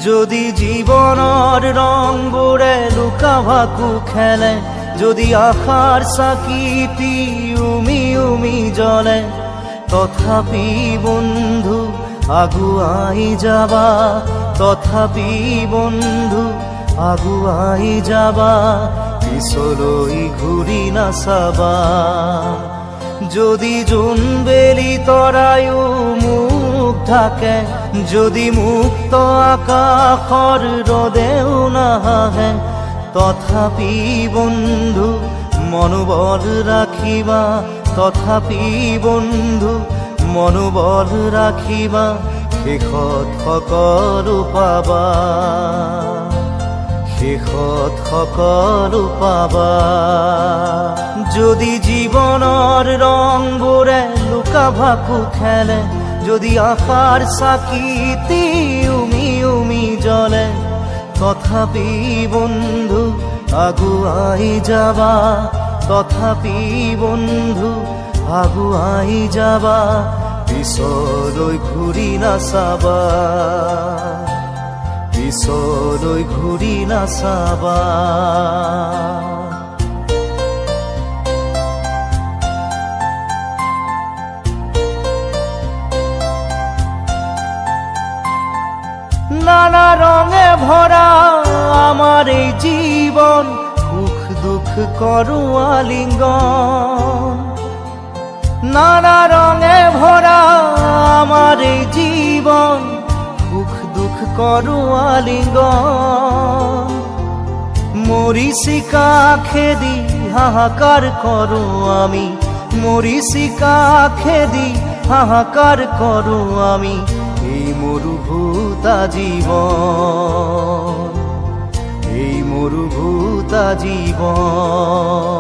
যদি জীবনৰ ৰংবোৰে লুকা ভাকু খেলে, যদি আশাৰ চাকিটি উমি উমি জ্বলে, তথাপি বন্ধু আগুৱাই যাবা, তথাপি বন্ধু আগুৱাই যাবা, পিছলৈ ঘূৰি নাচাবা। যদি জোনবেলি তৰায়ো মুখ ঢাকে, যদি মুক্ত আকাশৰ ৰদেও নাহে, তথাপি বন্ধু মনোবল ৰাখিবা, তথাপি বন্ধু মনোবল ৰাখিবা, শেষত সকলো পাবা, শেষত সকলো পাবা। যদি জীৱনৰ ৰংবোৰে লুকা ভাকু খেলে, যদি আশাৰ চাকিটি উমি উমি জ্বলে, তথাপি বন্ধু আগুৱাই যাবা, তথাপি বন্ধু আগুৱাই যাবা, পিছলৈ ঘূৰি নাচাবা, পিছলৈ ঘূৰি নাচাবা। নানা রঙে ভরা আমার এই জীবন, সুখ দুঃখ করু আলিঙ্গন। নানা রঙে ভরা আমার এই জীবন, সুখ দুঃখ করু আলিঙ্গন। মরিচিকা খেদি হাহাকার করু আমি, মরিচিকা খেদি হাহাকার করু আমি, এই মরুভূতা জীবন, এই মরুভূতা জীবন।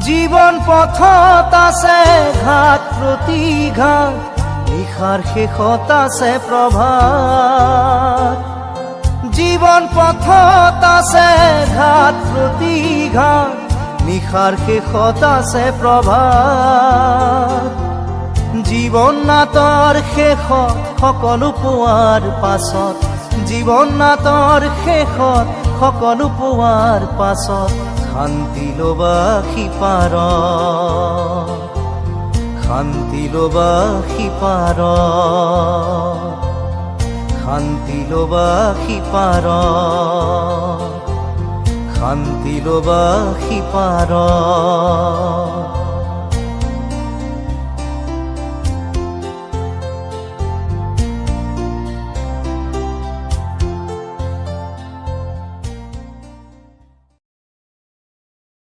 জীবন পথত আছে ঘাট প্ৰতিঘাত, নিশাৰ শেষত আছে প্ৰভাত। জীবন পথত আছে ঘাট প্ৰতিঘাত, নিশাৰ শেষত আছে প্ৰভাত। জীৱন নাটৰ শেষত সকলো পোৱাৰ পাছত, জীৱন নাটৰ শেষত সকলো পোৱাৰ পাছত, শান্তি লবা সিপাৰ, শান্তি লবা সিপাৰ, শান্তি লবা সিপাৰ, শান্তি লবা সিপাৰ।